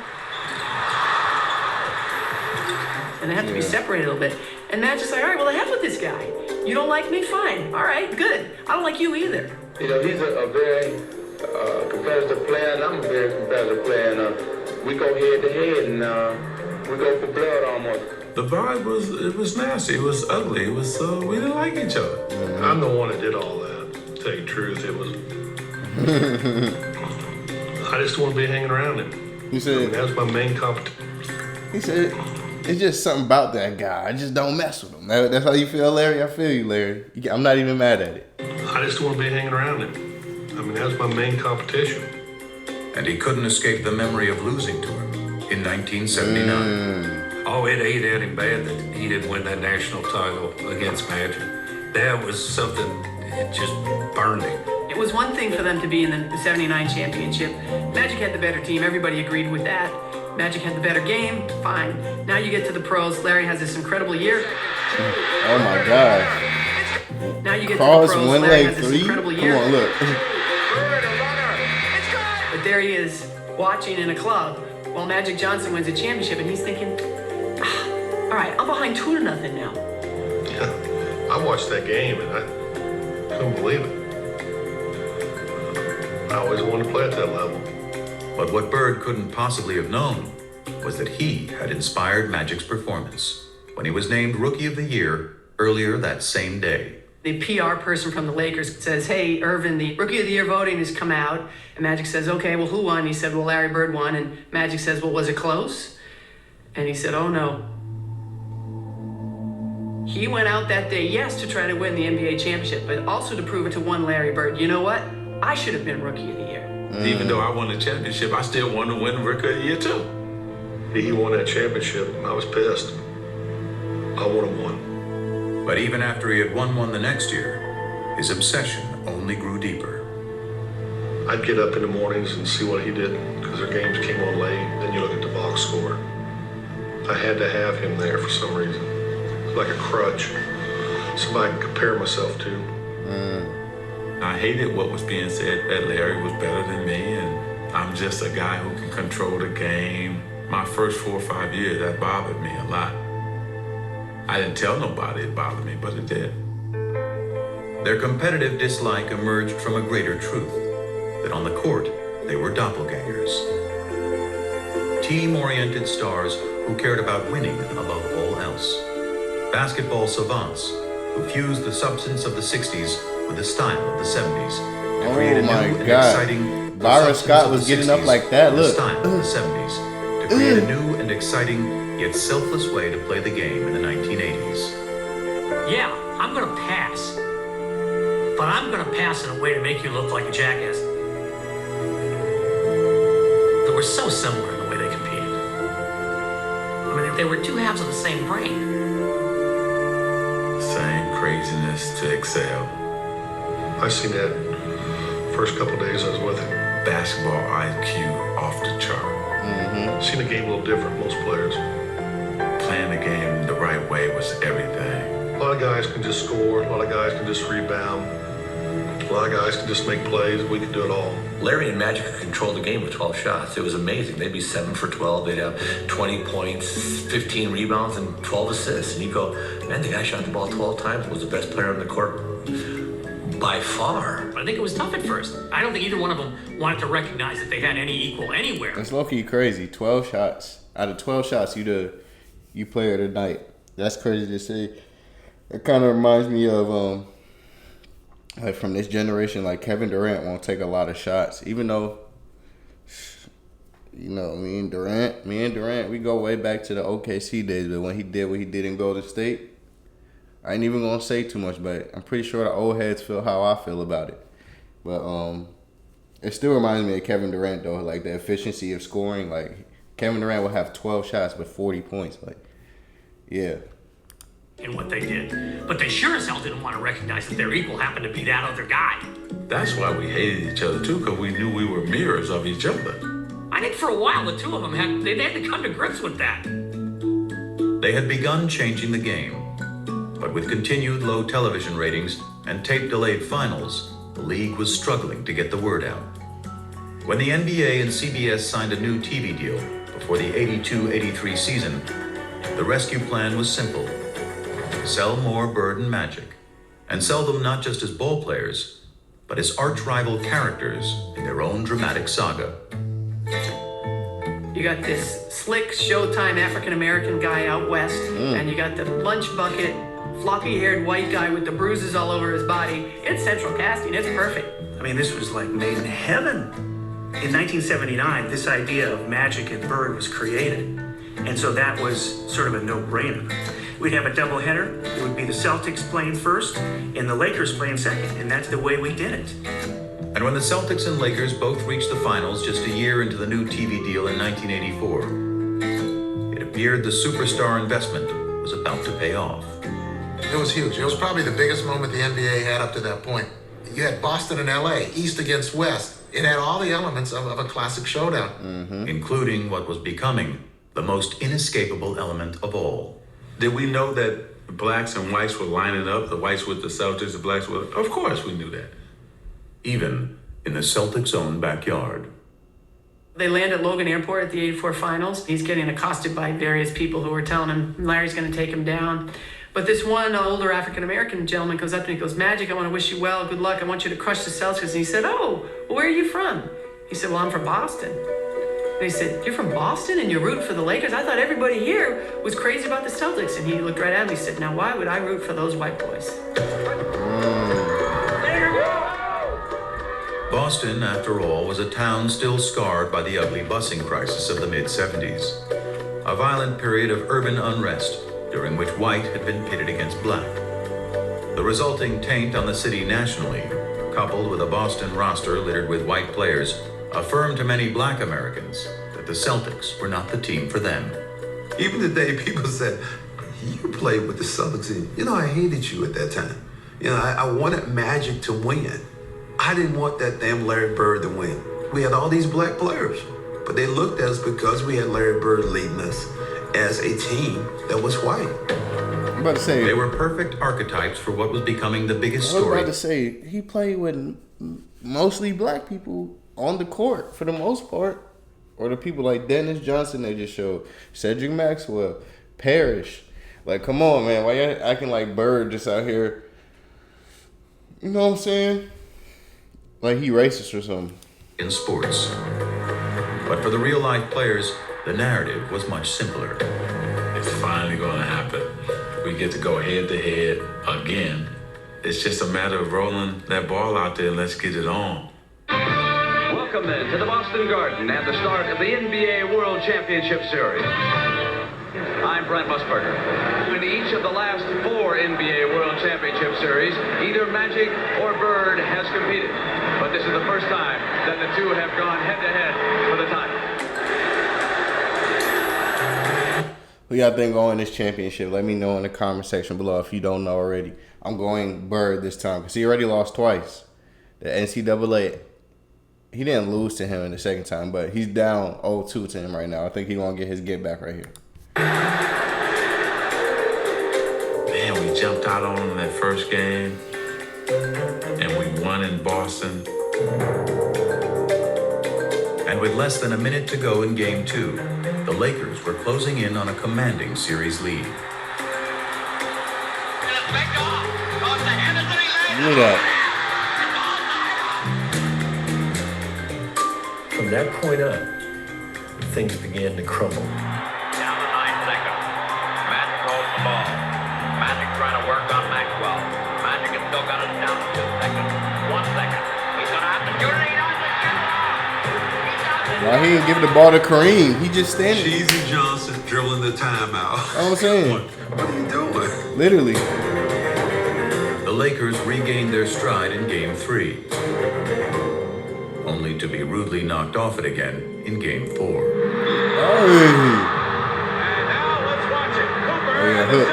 And they have to be separated a little bit. And Magic's like, all right, well, the hell with this guy. You don't like me? Fine. All right, good. I don't like you either. You know, he's a very competitive player, and I'm a very competitive player. And we go head to head, and we go for blood almost. The vibe was nasty. It was ugly. It was we didn't like each other. I'm the one that did all that. To tell you the truth, it was. I just want to be hanging around him. He said that was my main competition. He said it's just something about that guy. I just don't mess with him. That's how you feel, Larry. I feel you, Larry. I'm not even mad at it. I just want to be hanging around him. I mean, that was my main competition. And he couldn't escape the memory of losing to him in 1979. Oh, it ate at him bad that he didn't win that national title against Magic. That was something, it just burned him. It was one thing for them to be in the 79 championship. Magic had the better team. Everybody agreed with that. Magic had the better game. Fine. Now you get to the pros. Larry has this incredible year. Oh, my God. Now you get Cross to the pros. one Larry leg has this three. incredible year. Come on, look. But there he is, watching in a club while Magic Johnson wins a championship, and he's thinking, all right, I'm behind 2-0 now. Yeah, I watched that game, and I couldn't believe it. I always wanted to play at that level. But what Bird couldn't possibly have known was that he had inspired Magic's performance when he was named Rookie of the Year earlier that same day. The PR person from the Lakers says, hey, Irvin, the Rookie of the Year voting has come out. And Magic says, okay, well, who won? He said, well, Larry Bird won. And Magic says, well, was it close? And he said, oh, no. He went out that day, yes, to try to win the NBA championship, but also to prove it to one Larry Bird. You know what? I should have been Rookie of the Year. Even though I won the championship, I still wanted to win Rookie of the Year too. He won that championship. I was pissed. I would have won. But even after he had won one the next year, his obsession only grew deeper. I'd get up in the mornings and see what he did because their games came on late. Then you look at the box score. I had to have him there for some reason. It's like a crutch. Somebody I can compare myself to. I hated what was being said that Larry was better than me and I'm just a guy who can control the game. My first 4 or 5 years, that bothered me a lot. I didn't tell nobody it bothered me, but it did. Their competitive dislike emerged from a greater truth, that on the court, they were doppelgangers. Team-oriented stars who cared about winning above all else. Basketball savants who fused the substance of the 60s with the style of the 70s. To create a new and exciting Byron Scott was getting up like that, look. The style of the 70s. To create a new and exciting yet selfless way to play the game in the 1980s. Yeah, I'm gonna pass. but I'm going to pass in a way to make you look like a jackass. They were so similar in the way they competed. I mean, they were two halves of the same brain. Same craziness to excel. I seen that first couple of days I was with him. Basketball IQ off the chart. Seen the game a little different, most players. Playing the game the right way was everything. A lot of guys can just score, a lot of guys can just rebound, a lot of guys can just make plays. We can do it all. Larry and Magic could control the game with 12 shots. It was amazing. They'd be 7 for 12. They'd have 20 points, 15 rebounds, and 12 assists. And you go, man, the guy shot the ball 12 times, was the best player on the court by far. I think it was tough at first. I don't think either one of them wanted to recognize that they had any equal anywhere. That's low-key crazy. 12 shots. Out of 12 shots, you player of the night. That's crazy to say. It kind of reminds me of like from this generation, like Kevin Durant won't take a lot of shots, even though, you know, me and Durant, we go way back to the OKC days. But when he did what he did in Golden State, I ain't even gonna say too much, but I'm pretty sure the old heads feel how I feel about it. But it still reminds me of Kevin Durant though, like the efficiency of scoring. Like Kevin Durant will have 12 shots but 40 points. Like, yeah. In what they did. But they sure as hell didn't want to recognize that their equal happened to be that other guy. That's why we hated each other too, because we knew we were mirrors of each other. I think for a while the two of them had to come to grips with that. They had begun changing the game, but with continued low television ratings and tape-delayed finals, the league was struggling to get the word out. When the NBA and CBS signed a new TV deal before the 82-83 season, the rescue plan was simple. Sell more Bird and Magic, and sell them not just as ball players, but as arch-rival characters in their own dramatic saga. You got this slick Showtime African-American guy out west, and you got the lunch bucket, floppy-haired white guy with the bruises all over his body. It's central casting. It's perfect. I mean, this was like made in heaven. In 1979, this idea of Magic and Bird was created, and so that was sort of a no-brainer. We'd have a doubleheader. It would be the Celtics playing first and the Lakers playing second, and that's the way we did it. And when the Celtics and Lakers both reached the finals just a year into the new TV deal in 1984, it appeared the superstar investment was about to pay off. It was huge. It was probably the biggest moment the NBA had up to that point. You had Boston and LA, East against West. It had all the elements of a classic showdown. Including what was becoming the most inescapable element of all. Did we know that blacks and whites were lining up, the whites with the Celtics, the blacks with... Of course we knew that. Even in the Celtics' own backyard. They land at Logan Airport at the 84 finals. He's getting accosted by various people who are telling him Larry's going to take him down. But this one older African-American gentleman comes up to me and goes, Magic, I want to wish you well. Good luck. I want you to crush the Celtics. And he said, oh, well, where are you from? He said, well, I'm from Boston. And he said, you're from Boston and you're rooting for the Lakers? I thought everybody here was crazy about the Celtics. And he looked right at me and said, now why would I root for those white boys? Boston, after all, was a town still scarred by the ugly busing crisis of the mid-70s. A violent period of urban unrest during which white had been pitted against black. The resulting taint on the city nationally, coupled with a Boston roster littered with white players, affirmed to many black Americans that the Celtics were not the team for them. Even today, people said, you played with the Celtics. You know, I hated you at that time. You know, I wanted Magic to win. I didn't want that damn Larry Bird to win. We had all these black players, but they looked at us because we had Larry Bird leading us as a team that was white. I'm about to say... They were perfect archetypes for what was becoming the biggest story. I was about to say, he played with mostly black people on the court for the most part. Or the people like Dennis Johnson they just showed. Cedric Maxwell, Parrish. Like, come on, man. Why you acting like Bird just out here? You know what I'm saying? Like he racist or something. In sports. But for the real-life players, the narrative was much simpler. It's finally going to happen. We get to go head-to-head again. It's just a matter of rolling that ball out there and let's get it on. Welcome then to the Boston Garden and the start of the NBA World Championship Series. I'm Brent Musburger. In each of the last 4 NBA World Championship Series, either Magic or Bird has competed. But this is the first time that the two have gone head-to-head for the title. Who y'all think going this championship? Let me know in the comment section below if you don't know already. I'm going Bird this time because he already lost twice. The NCAA, he didn't lose to him in the second time, but he's down 0-2 to him right now. I think he's going to get his get back right here. Man, we jumped out on them that first game, and we won in Boston. And with less than a minute to go in Game 2, the Lakers were closing in on a commanding series lead. Look at that. From that point on, things began to crumble. Down to 9 seconds. Magic holds the ball. Magic trying to work on Maxwell. Magic has still got it down to 2 seconds. 1 second. He's going to have to shoot it. He doesn't shoot it. Why he didn't give the ball to Kareem? He just standing. Cheesy Johnson drilling the timeout. I'm saying. What are you doing? Literally. The Lakers regained their stride in Game 3, only to be rudely knocked off it again in Game 4. Oh, yeah, hook.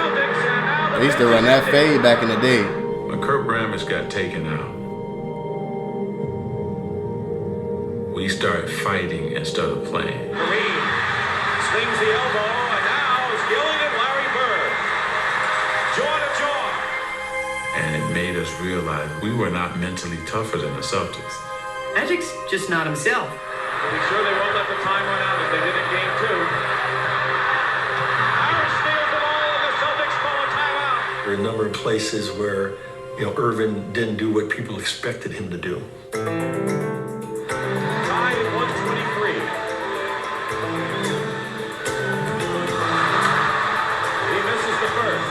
They used to run that fade back in the day. When Kurt Bramage got taken out, we started fighting instead of playing. Kareem swings the elbow, and now is yelling at Larry Bird. Jaw to jaw. And it made us realize we were not mentally tougher than the Celtics. Magic's just not himself. Be sure they won't let the time run out as they did in Game 2. Harris steals the ball, and the Celtics call a timeout. There were a number of places where, Irvin didn't do what people expected him to do. Tied at 123. He misses the first.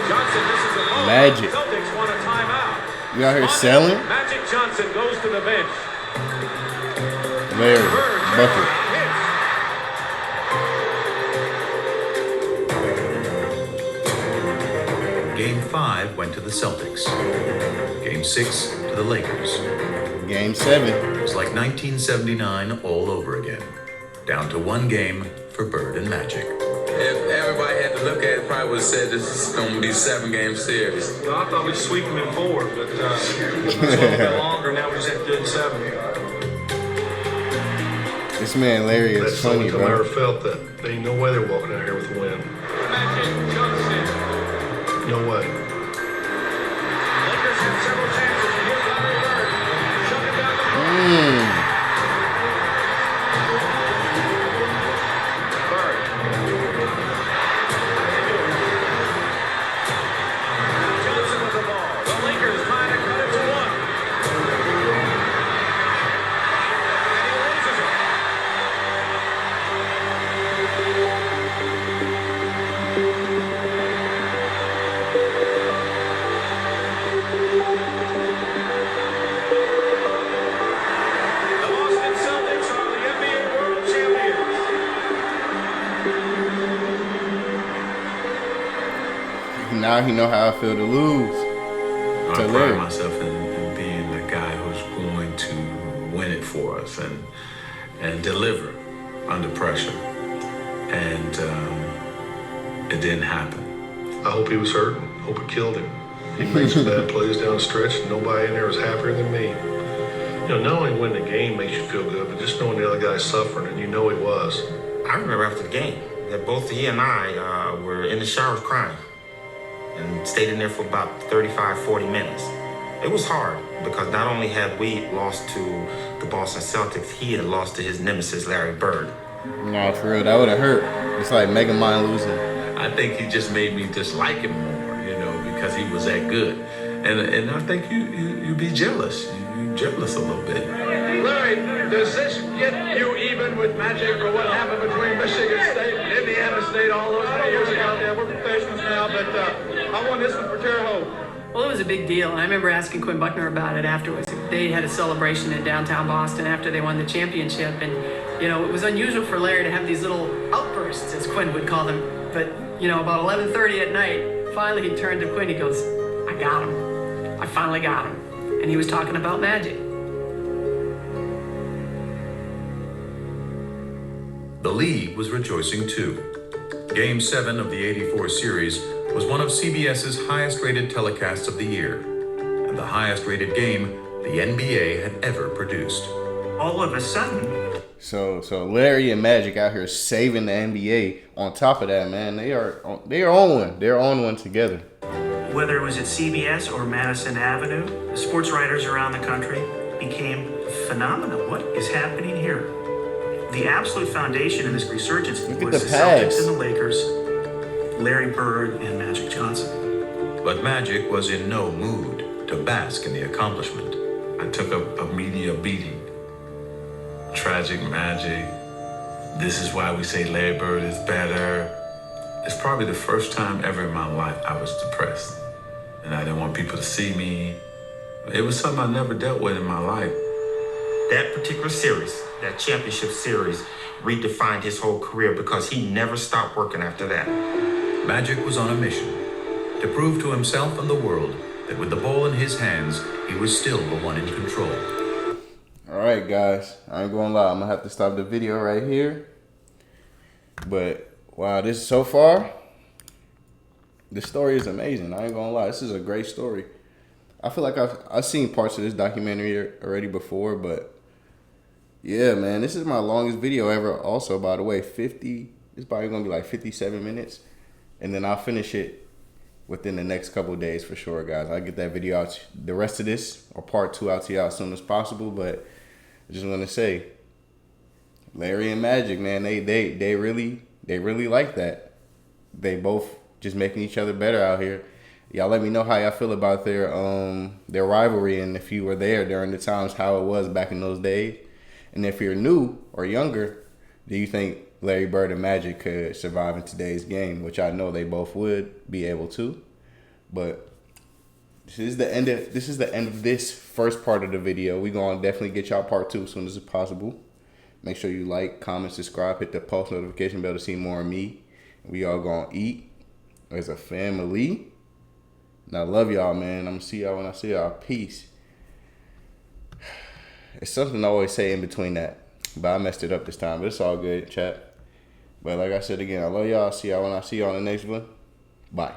Johnson misses the ball. Magic. Celtics want a timeout. You out here selling? Magic Johnson goes to the bench. Larry, bucket. Game 5 went to the Celtics. Game 6 to the Lakers. Game 7. It was like 1979 all over again. Down to 1 game for Bird and Magic. If everybody had to look at it, probably would have said this is going to be a 7-game series. I thought we'd sweep them in 4, but it's a little bit longer. Now we just have to do it in 7. This man Larry is That's funny, something I bro. never felt that. There ain't no way they're walking out here with a win. Magic Johnson. No way. Lakers had several chances to hit Larry Bird. Shut it down the Bird. Johnson with the ball. The Lakers trying to cut it to 1. And he loses it. The Boston Celtics are the NBA World Champions. Now he know how I feel to lose. I To pride Larry. myself in being the guy who's going to win it for us and deliver under pressure. And it didn't happen. I hope he was hurt. Hope it killed him. He made some bad plays down the stretch, and nobody in there was happier than me. Not only winning the game makes you feel good, but just knowing the other guy's suffering, and you know he was. I remember after the game that both he and I were in the showers crying and stayed in there for about 35, 40 minutes. It was hard because not only had we lost to the Boston Celtics, he had lost to his nemesis, Larry Bird. No, for real, that would have hurt. It's like Mega Mind losing. I think he just made me dislike him more, because he was that good. And I think you be jealous. You jealous a little bit. Larry, does this get you even with Magic for what happened between Michigan State and Indiana State all those years ago? Yeah, we're professionals now, but I won this one for Terre Haute. Well, it was a big deal. And I remember asking Quinn Buckner about it afterwards. they had a celebration in downtown Boston after they won the championship. And, you know, it was unusual for Larry to have these little outbursts, as Quinn would call them. But, you know, about 11:30 at night, finally he turned to Quinn. He goes, I got him. I finally got him. And he was talking about Magic. The league was rejoicing too. Game 7 of the '84 series was one of CBS's highest-rated telecasts of the year, and the highest-rated game the NBA had ever produced. All of a sudden... So Larry and Magic out here saving the NBA. On top of that, man, they are on one. They're on one together. Whether it was at CBS or Madison Avenue, the sports writers around the country became phenomenal. What is happening here? The absolute foundation of this resurgence was the Celtics and the Lakers, Larry Bird and Magic Johnson. But Magic was in no mood to bask in the accomplishment. I took a media beating. Tragic Magic. This is why we say Larry Bird is better. It's probably the first time ever in my life I was depressed. And I didn't want people to see me. It was something I never dealt with in my life. That particular series, that championship series, redefined his whole career because he never stopped working after that. Magic was on a mission to prove to himself and the world that with the ball in his hands, he was still the one in control. All right, guys. I ain't gonna lie. I'm gonna have to stop the video right here. But wow, this so far, the story is amazing. I ain't gonna lie. This is a great story. I feel like I've seen parts of this documentary already before, but yeah, man, this is my longest video ever. Also, by the way, it's probably gonna be like 57 minutes, and then I'll finish it within the next couple of days for sure, guys. I'll get that video out, the rest of this or part 2 out to y'all as soon as possible. But I just want to say, Larry and Magic, man, they really like that. They both just making each other better out here. Y'all let me know how y'all feel about their rivalry, and if you were there during the times, how it was back in those days. And if you're new or younger, do you think Larry Bird and Magic could survive in today's game? Which I know they both would be able to. But this is the end of this first part of the video. We're gonna definitely get y'all part 2 as soon as possible. Make sure you like, comment, subscribe, hit the post notification bell to see more of me. We all gonna eat as a family. And I love y'all, man. I'm gonna see y'all when I see y'all. Peace. It's something I always say in between that, but I messed it up this time. But it's all good, chat. But like I said again, I love y'all. See y'all when I see y'all in the next one. Bye.